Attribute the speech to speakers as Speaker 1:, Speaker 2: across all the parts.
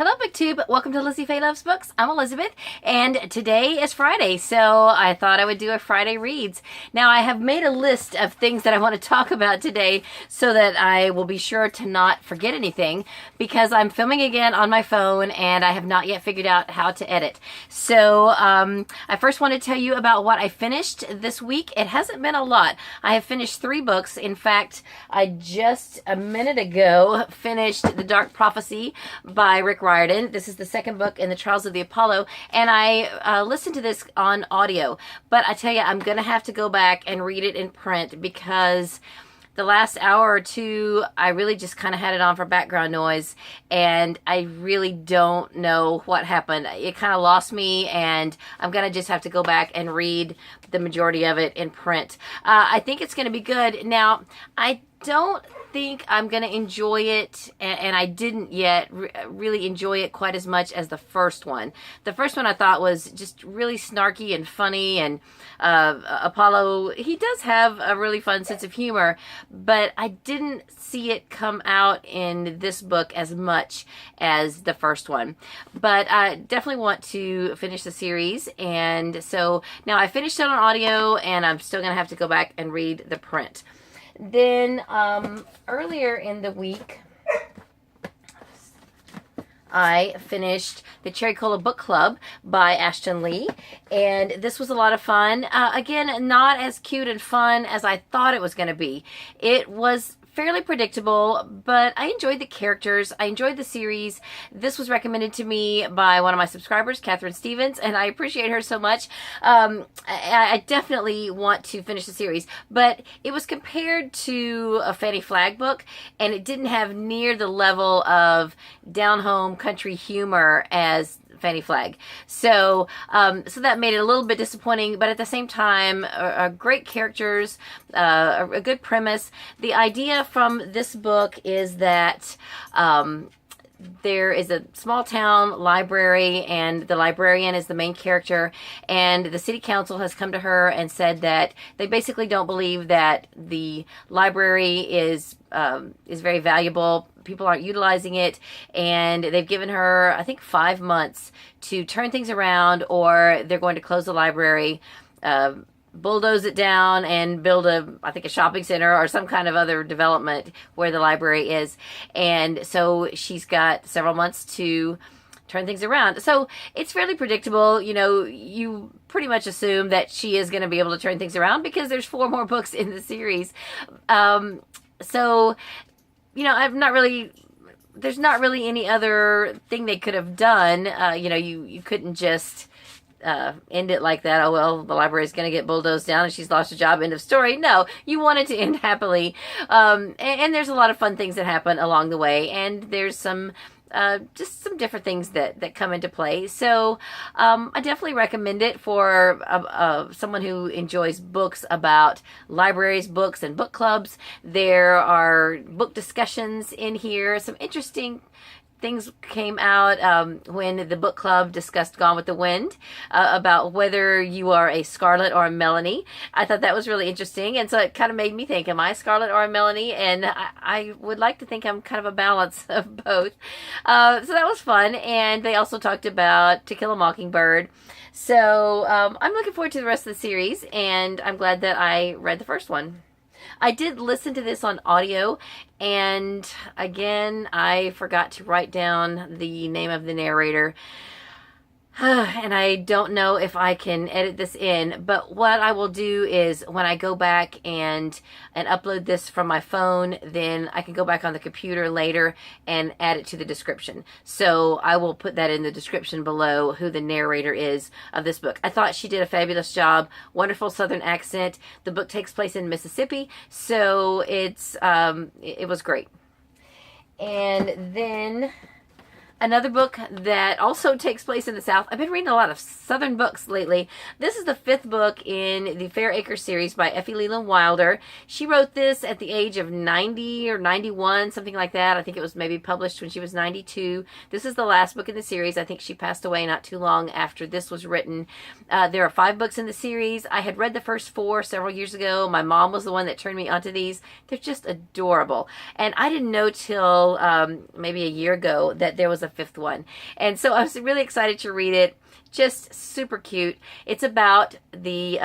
Speaker 1: Hello, BookTube. Welcome to Lizzie Faye Loves Books. I'm Elizabeth, and today is Friday, so I thought I would do a Friday Reads. Now, I have made a list of things that I want to talk about today so that I will be sure to not forget anything, because I'm filming again on my phone, and I have not yet figured out how to edit. So, I first want to tell you about what I finished this week. It hasn't been a lot. I have finished 3 books. In fact, I just a minute ago finished The Dark Prophecy by Rick Riordan. This is the second book in the Trials of the Apollo, and I listened to this on audio, but I tell you, I'm going to have to go back and read it in print because the last hour or two, I really just kind of had it on for background noise, and I really don't know what happened. It kind of lost me, and I'm going to just have to go back and read the majority of it in print. I think it's going to be good. Now, I don't think I'm going to enjoy it, and I didn't yet really enjoy it quite as much as the first one. The first one I thought was just really snarky and funny, and Apollo, he does have a really fun sense of humor, but I didn't see it come out in this book as much as the first one. But I definitely want to finish the series, and so now I finished it on audio, and I'm still going to have to go back and read the print. Then, earlier in the week, I finished the Cherry Cola Book Club by Ashton Lee, and this was a lot of fun. Again, not as cute and fun as I thought it was going to be. It was fairly predictable, but I enjoyed the characters. I enjoyed the series. This was recommended to me by one of my subscribers, Catherine Stevens, and I appreciate her so much. I definitely want to finish the series, but it was compared to a Fannie Flagg book, and it didn't have near the level of down-home country humor as Fannie Flagg. So that made it a little bit disappointing, but at the same time, great characters, a good premise. The idea from this book is that there is a small town library, and the librarian is the main character, and the city council has come to her and said that they basically don't believe that the library is very valuable. People aren't utilizing it, and they've given her, I think, 5 months to turn things around, or they're going to close the library, bulldoze it down, and build I think a shopping center or some kind of other development where the library is. And so she's got several months to turn things around. So it's fairly predictable. You know, you pretty much assume that she is going to be able to turn things around because there's 4 more books in the series. So, you know, there's not really any other thing they could have done. You know, you couldn't just end it like that. Oh, well, the library is going to get bulldozed down and she's lost her job. End of story. No, you want it to end happily. And there's a lot of fun things that happen along the way. And there's some just some different things that come into play. So I definitely recommend it for someone who enjoys books about libraries, books, and book clubs. There are book discussions in here. Some interesting things came out when the book club discussed Gone with the Wind, about whether you are a Scarlet or a Melanie. I thought that was really interesting, and so it kind of made me think, am I a Scarlet or a Melanie? And I would like to think I'm kind of a balance of both. So that was fun, and they also talked about To Kill a Mockingbird. So I'm looking forward to the rest of the series, and I'm glad that I read the first one. I did listen to this on audio, and again, I forgot to write down the name of the narrator. And I don't know if I can edit this in, but what I will do is when I go back and upload this from my phone, then I can go back on the computer later and add it to the description. So I will put that in the description below, who the narrator is of this book. I thought she did a fabulous job. Wonderful Southern accent. The book takes place in Mississippi, so it was great. And then another book that also takes place in the South. I've been reading a lot of Southern books lately. This is the 5th book in the Fair Acre series by Effie Leland Wilder. She wrote this at the age of 90 or 91, something like that. I think it was maybe published when she was 92. This is the last book in the series. I think she passed away not too long after this was written. There are 5 books in the series. I had read the first 4 several years ago. My mom was the one that turned me onto these. They're just adorable. And I didn't know till maybe a year ago that there was a fifth one. And so I was really excited to read it. Just super cute. It's about the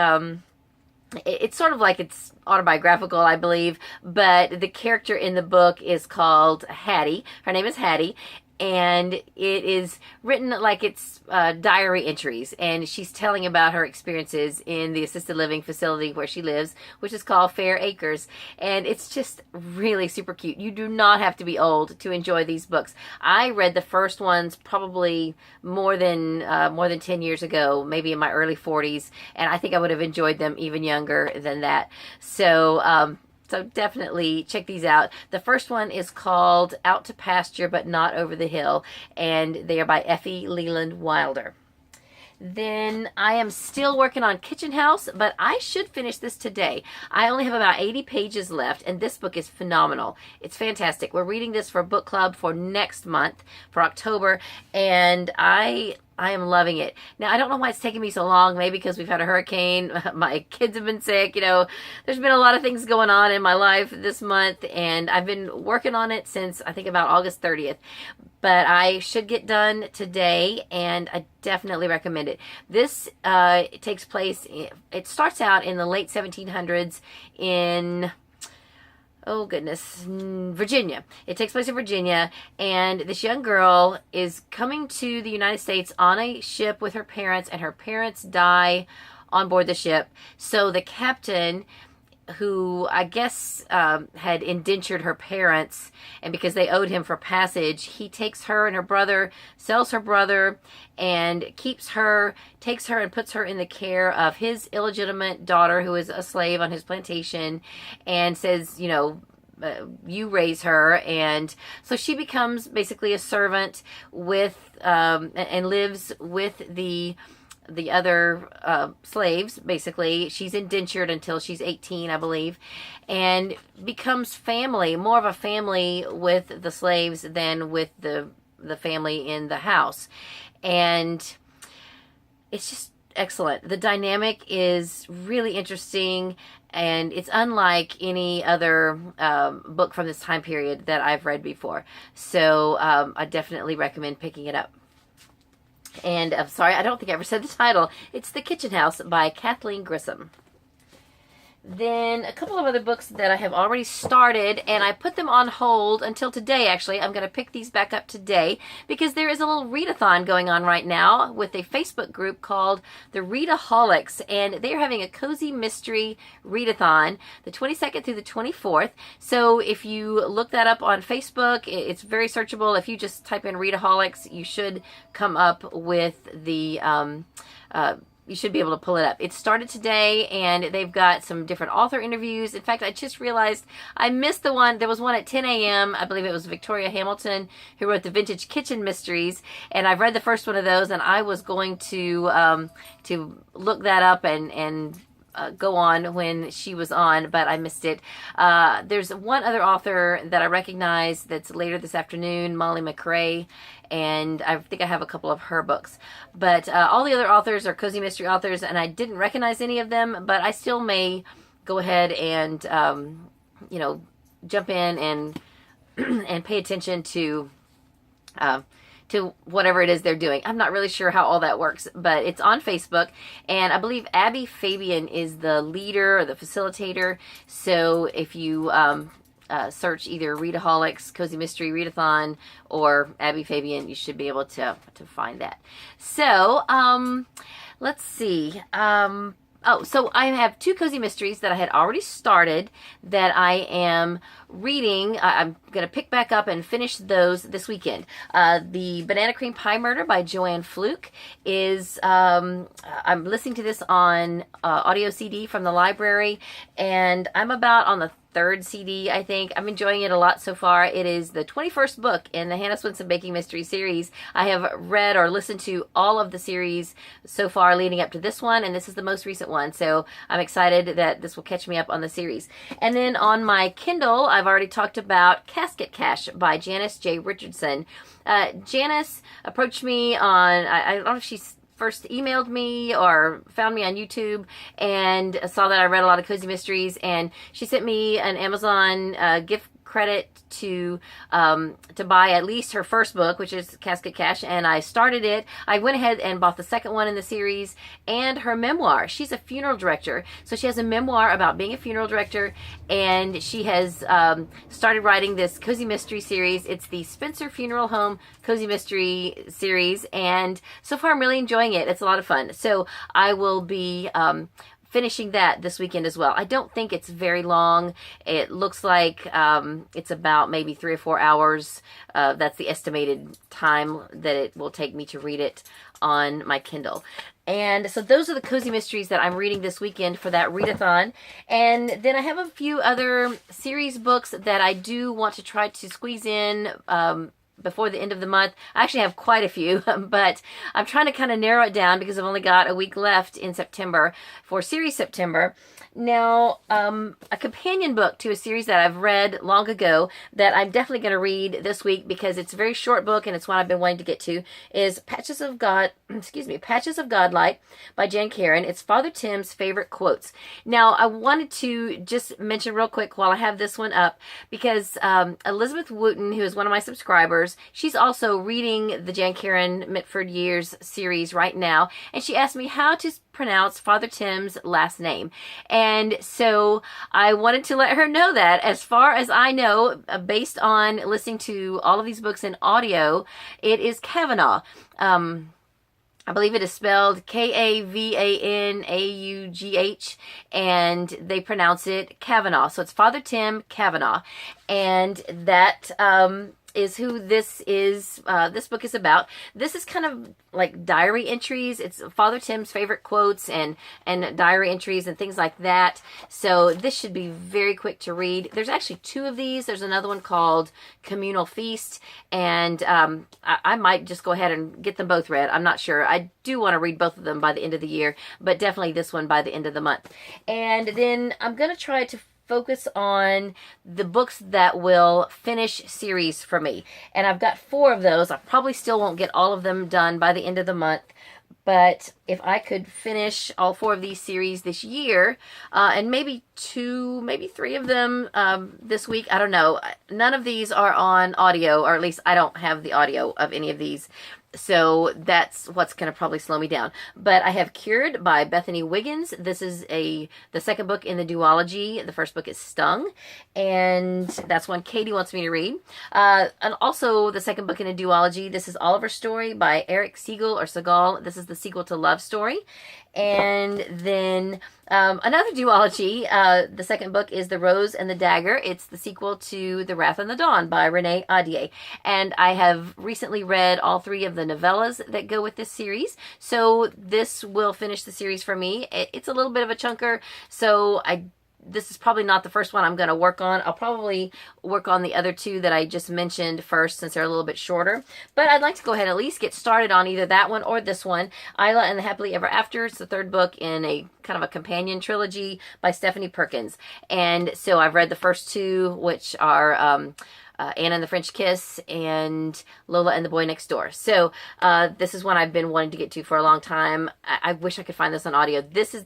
Speaker 1: it's sort of like it's autobiographical, I believe, but the character in the book is called Hattie. Her name is Hattie, and it is written like it's diary entries, and she's telling about her experiences in the assisted living facility where she lives, which is called Fair Acres, and it's just really super cute. You do not have to be old to enjoy these books. I read the first ones probably more than 10 years ago, maybe in my early 40s, and I think I would have enjoyed them even younger than that. So definitely check these out. The first one is called Out to Pasture But Not Over the Hill, and they are by Effie Leland Wilder. Then I am still working on Kitchen House, but I should finish this today. I only have about 80 pages left, and this book is phenomenal. It's fantastic. We're reading this for book club for next month, for October, and I am loving it. Now, I don't know why it's taking me so long. Maybe because we've had a hurricane. My kids have been sick. You know, there's been a lot of things going on in my life this month, and I've been working on it since, I think, about August 30th. But I should get done today, and I definitely recommend it. This it takes place, it starts out in the late 1700s in... oh goodness, Virginia. It takes place in Virginia, and this young girl is coming to the United States on a ship with her parents, and her parents die on board the ship. So the captain, who I guess had indentured her parents, and because they owed him for passage, he takes her and her brother, sells her brother, and keeps her, takes her and puts her in the care of his illegitimate daughter, who is a slave on his plantation, and says, you know, you raise her. And so she becomes basically a servant with and lives with the other slaves. Basically, she's indentured until she's 18, I believe, and becomes family, more of a family with the slaves than with the family in the house. And it's just excellent. The dynamic is really interesting, and it's unlike any other book from this time period that I've read before. So I definitely recommend picking it up. And I'm sorry, I don't think I ever said the title. It's The Kitchen House by Kathleen Grissom. Then a couple of other books that I have already started, and I put them on hold until today, actually. I'm going to pick these back up today because there is a little readathon going on right now with a Facebook group called the Readaholics, and they're having a cozy mystery readathon the 22nd through the 24th. So if you look that up on Facebook, it's very searchable. If you just type in Readaholics, you should come up with the you should be able to pull it up. It started today, and they've got some different author interviews. In fact, I just realized I missed the one. There was one at 10 a.m. I believe it was Victoria Hamilton, who wrote the Vintage Kitchen Mysteries, and I've read the first one of those, and I was going to look that up and go on when she was on, but I missed it. There's one other author that I recognize that's later this afternoon, Molly McRae, and I think I have a couple of her books. But all the other authors are cozy mystery authors, and I didn't recognize any of them, but I still may go ahead and, you know, jump in and and pay attention to whatever it is they're doing. I'm not really sure how all that works, but it's on Facebook, and I believe Abby Fabian is the leader or the facilitator. So if you search either Readaholics, Cozy Mystery Readathon, or Abby Fabian, you should be able to find that. So let's see. Oh, so I have two cozy mysteries that I had already started that I am reading. I'm going to pick back up and finish those this weekend. The Banana Cream Pie Murder by Joanne Fluke is, I'm listening to this on audio CD from the library, and I'm about on the third CD, I think. I'm enjoying it a lot so far. It is the 21st book in the Hannah Swenson Baking Mystery series. I have read or listened to all of the series so far leading up to this one, and this is the most recent one. So I'm excited that this will catch me up on the series. And then on my Kindle, I've already talked about Casket Cash by Janice J. Richardson. Janice approached me on, I don't know if she's first emailed me or found me on YouTube and saw that I read a lot of cozy mysteries, and she sent me an Amazon gift credit to buy at least her first book, which is Casket Cash, and I started it. I went ahead and bought the second one in the series and her memoir. She's a funeral director, so she has a memoir about being a funeral director, and she has started writing this cozy mystery series. It's the Spencer Funeral Home Cozy Mystery series, and so far I'm really enjoying it. It's a lot of fun. So I will be finishing that this weekend as well. I don't think it's very long. It looks like it's about maybe 3 or 4 hours. That's the estimated time that it will take me to read it on my Kindle. And so those are the cozy mysteries that I'm reading this weekend for that readathon. And then I have a few other series books that I do want to try to squeeze in before the end of the month. I actually have quite a few, but I'm trying to kind of narrow it down because I've only got a week left in September for series September. Now, a companion book to a series that I've read long ago that I'm definitely going to read this week because it's a very short book and it's one I've been wanting to get to is Patches of Godlight by Jan Karon. It's Father Tim's favorite quotes. Now, I wanted to just mention real quick while I have this one up because Elizabeth Wooten, who is one of my subscribers, she's also reading the Jan Karon Mitford Years series right now, and she asked me how to pronounce Father Tim's last name. And so I wanted to let her know that, as far as I know, based on listening to all of these books in audio, it is Kavanaugh. I believe it is spelled Kavanaugh, and they pronounce it Kavanaugh. So it's Father Tim Kavanaugh. And that is who this is. This book is about. This is kind of like diary entries. It's Father Tim's favorite quotes and diary entries and things like that. So this should be very quick to read. There's actually 2 of these. There's another one called Communal Feast, and I might just go ahead and get them both read. I'm not sure. I do want to read both of them by the end of the year, but definitely this one by the end of the month. And then I'm going to try to focus on the books that will finish series for me. And I've got 4 of those. I probably still won't get all of them done by the end of the month. But if I could finish all 4 of these series this year, and maybe 2, maybe 3 of them this week, I don't know. None of these are on audio, or at least I don't have the audio of any of these. So that's what's going to probably slow me down. But I have Cured by Bethany Wiggins. This is the second book in the duology. The first book is Stung, and that's one Katie wants me to read. And also the second book in a duology. This is Oliver's Story by Eric Segal. This is the sequel to Love Story. And then another duology, the second book is The Rose and the Dagger. It's the sequel to The Wrath and the Dawn by Readaholics. And I have recently read all 3 of the novellas that go with this series. So this will finish the series for me. It's a little bit of a chunker, so this is probably not the first one I'm going to work on. I'll probably work on the other 2 that I just mentioned first since they're a little bit shorter. But I'd like to go ahead and at least get started on either that one or this one. Isla and the Happily Ever After. It's the 3rd book in a kind of a companion trilogy by Stephanie Perkins. And so I've read the first 2, which are Anna and the French Kiss and Lola and the Boy Next Door. So this is one I've been wanting to get to for a long time. I wish I could find this on audio. This is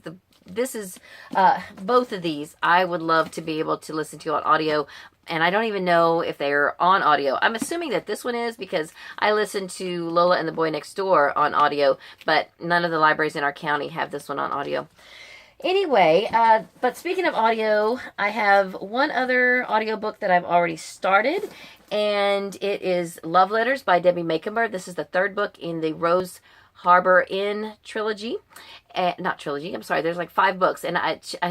Speaker 1: both of these I would love to be able to listen to on audio, and I don't even know if they're on audio. I'm assuming that this one is because I listened to Lola and the Boy Next Door on audio, but none of the libraries in our county have this one on audio. Anyway, but speaking of audio, I have one other audiobook that I've already started, and it is Love Letters by Debbie Macomber. This is the 3rd book in the Rose Harbor Inn trilogy. Not trilogy, I'm sorry, there's like 5 books, and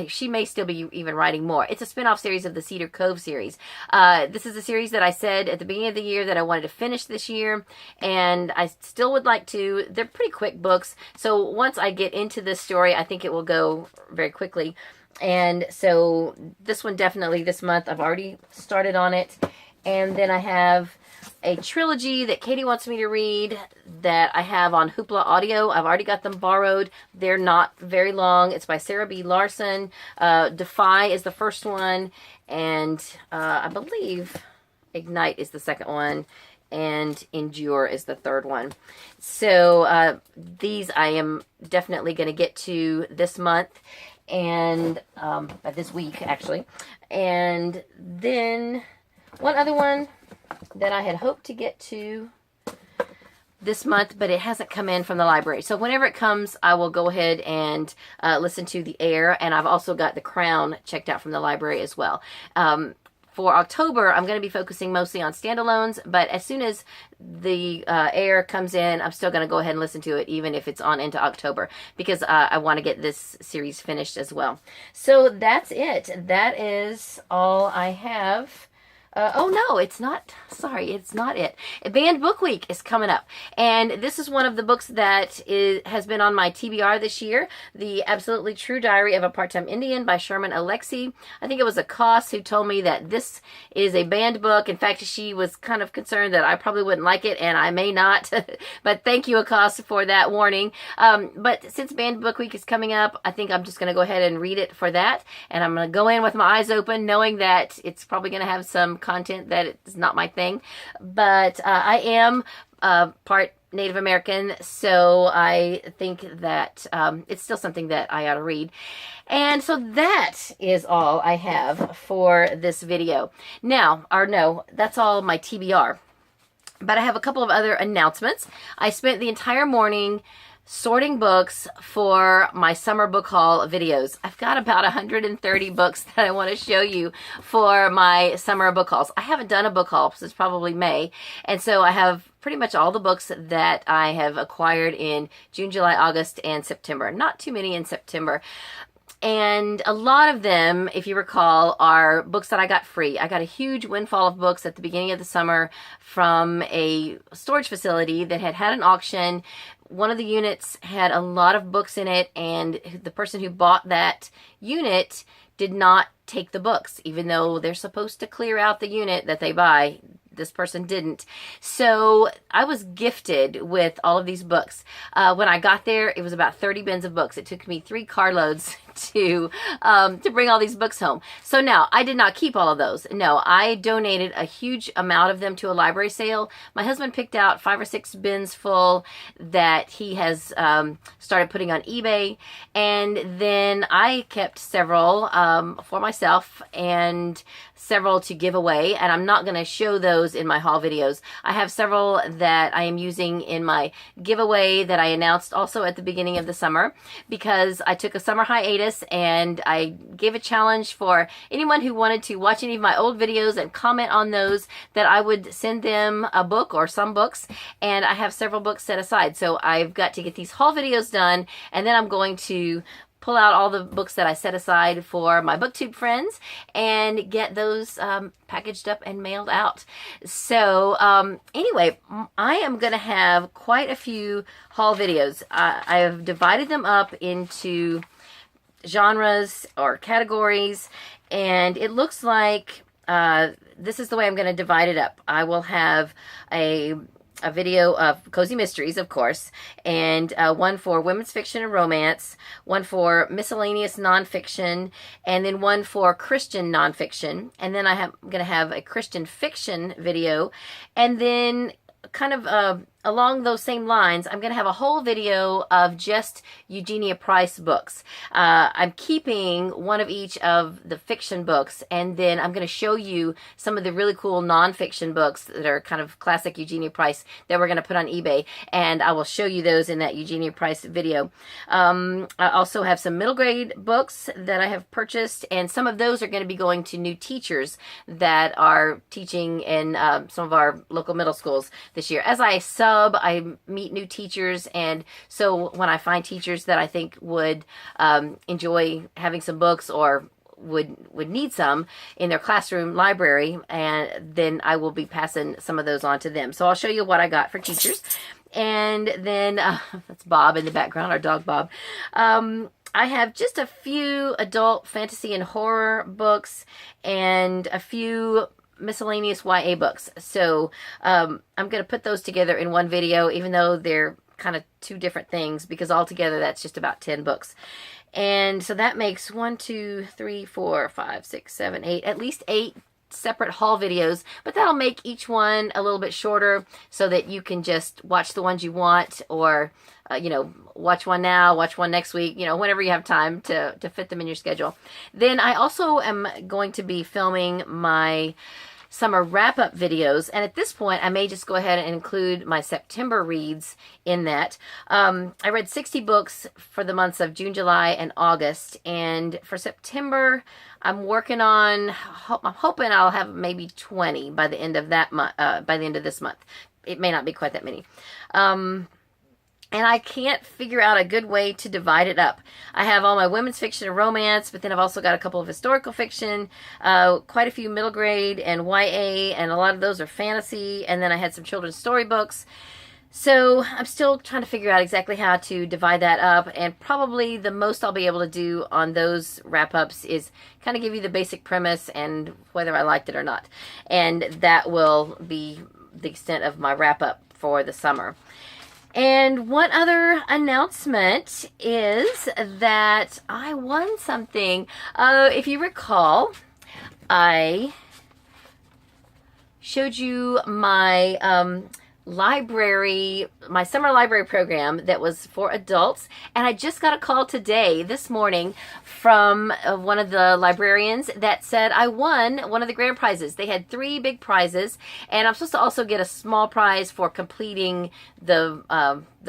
Speaker 1: she may still be even writing more. It's a spin-off series of the Cedar Cove series. This is a series that I said at the beginning of the year that I wanted to finish this year, and I still would like to. They're pretty quick books, so once I get into this story, I think it will go very quickly. And so this one definitely this month, I've already started on it. And then I have a trilogy that Katie wants me to read that I have on Hoopla Audio. I've already got them borrowed. They're not very long. It's by Sarah B. Larson. Defy is the first one, and I believe Ignite is the second one, and Endure is the 3rd one. So these I am definitely going to get to this month, and this week actually. And then one other one that I had hoped to get to this month, but it hasn't come in from the library. So whenever it comes, I will go ahead and listen to The Heir, and I've also got The Crown checked out from the library as well. For October, I'm going to be focusing mostly on standalones, but as soon as The Heir comes in, I'm still going to go ahead and listen to it, even if it's on into October, because I want to get this series finished as well. So that's it. That is all I have. Oh no, it's not. Sorry, it's not it. Banned Book Week is coming up, and this is one of the books that has been on my TBR this year. The Absolutely True Diary of a Part-Time Indian by Sherman Alexie. I think it was Akos who told me that this is a banned book. In fact, she was kind of concerned that I probably wouldn't like it, and I may not. But thank you, Akos, for that warning. But since Banned Book Week is coming up, I think I'm just going to go ahead and read it for that, and I'm going to go in with my eyes open, knowing that it's probably going to have some content that is not my thing. But I am part Native American, so I think that it's still something that I ought to read. And so that is all I have for this video. Now, or no, that's all my TBR. But I have a couple of other announcements. I spent the entire morning sorting books for my summer book haul videos. I've got about 130 books that I want to show you for my summer book hauls. I haven't done a book haul since probably May, and so I have pretty much all the books that I have acquired in June, July, August, and September. Not too many in September. And a lot of them, if you recall, are books that I got free. I got a huge windfall of books at the beginning of the summer from a storage facility that had an auction. One of the units had a lot of books in it, and the person who bought that unit did not take the books, even though they're supposed to clear out the unit that they buy. This person didn't. So I was gifted with all of these books. When I got there, it was about 30 bins of books. It took me 3 carloads to bring all these books home. So now, I did not keep all of those. No, I donated a huge amount of them to a library sale. My husband picked out 5 or 6 bins full that he has started putting on eBay. And then I kept several for myself and several to give away. And I'm not going to show those in my haul videos. I have several that I am using in my giveaway that I announced also at the beginning of the summer, because I took a summer hiatus and I gave a challenge for anyone who wanted to watch any of my old videos and comment on those, that I would send them a book or some books, and I have several books set aside. So I've got to get these haul videos done, and then I'm going to pull out all the books that I set aside for my BookTube friends and get those packaged up and mailed out. So anyway, I am going to have quite a few haul videos. I have divided them up into genres or categories, and it looks like this is the way I'm going to divide it up. I will have a video of cozy mysteries, of course, and one for women's fiction and romance, one for miscellaneous nonfiction, and then one for Christian nonfiction. And then I'm going to have a Christian fiction video, and then kind of along those same lines, I'm going to have a whole video of just Eugenia Price books. I'm keeping one of each of the fiction books, and then I'm going to show you some of the really cool nonfiction books that are kind of classic Eugenia Price that we're going to put on eBay, and I will show you those in that Eugenia Price video. I also have some middle grade books that I have purchased, and some of those are going to be going to new teachers that are teaching in some of our local middle schools this year. As I meet new teachers, and so when I find teachers that I think would enjoy having some books or would need some in their classroom library, and then I will be passing some of those on to them. So I'll show you what I got for teachers. And then that's Bob in the background, our dog Bob. I have just a few adult fantasy and horror books and a few miscellaneous YA books. So I'm going to put those together in one video, even though they're kind of 2 different things, because altogether that's just about 10 books. And so that makes 1, 2, 3, 4, 5, 6, 7, 8, at least 8 separate haul videos, but that'll make each one a little bit shorter so that you can just watch the ones you want, or watch one now, watch one next week, whenever you have time to fit them in your schedule. Then I also am going to be filming my summer wrap-up videos. And at this point, I may just go ahead and include my September reads in that. I read 60 books for the months of June, July, and August. And for September, I'm working on, I'm hoping I'll have maybe 20 by the end of that month, by the end of this month. It may not be quite that many. And I can't figure out a good way to divide it up. I have all my women's fiction and romance, but then I've also got a couple of historical fiction, quite a few middle grade and YA, and a lot of those are fantasy, and then I had some children's storybooks. So I'm still trying to figure out exactly how to divide that up, and probably the most I'll be able to do on those wrap-ups is kind of give you the basic premise and whether I liked it or not. And that will be the extent of my wrap-up for the summer. And one other announcement is that I won something. If you recall, I showed you my my summer library program that was for adults, and I just got a call this morning from one of the librarians that said I won one of the grand prizes. They had 3 big prizes, and I'm supposed to also get a small prize for completing the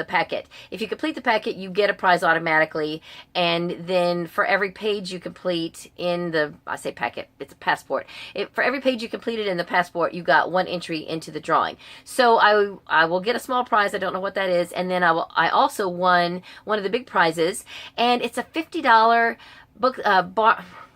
Speaker 1: packet. If you complete the packet, you get a prize automatically, and then for every page you complete in the, I say packet, it's a passport. For every page you completed in the passport, you got 1 entry into the drawing. So I will get a small prize. I don't know what that is, and then I also won one of the big prizes, and it's a $50 book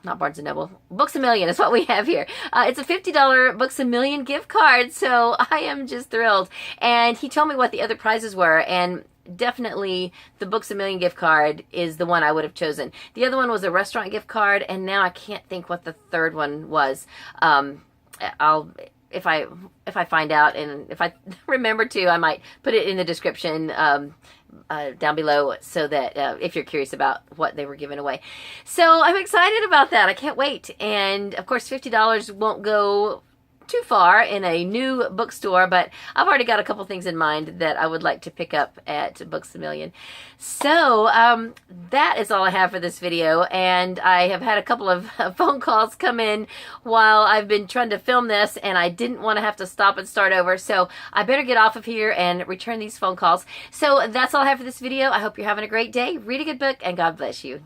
Speaker 1: not Barnes & Noble, Books A Million is what we have here. It's a $50 Books A Million gift card, so I am just thrilled. And he told me what the other prizes were, and definitely the Books A Million gift card is the one I would have chosen. The other one was a restaurant gift card, and now I can't think what the third one was. If I find out, and if I remember to, I might put it in the description down below, so that if you're curious about what they were giving away. So I'm excited about that. I can't wait. And of course, $50 won't go too far in a new bookstore, but I've already got a couple things in mind that I would like to pick up at Books A Million. So that is all I have for this video, and I have had a couple of phone calls come in while I've been trying to film this, and I didn't want to have to stop and start over, so I better get off of here and return these phone calls. So that's all I have for this video. I hope you're having a great day. Read a good book, and God bless you.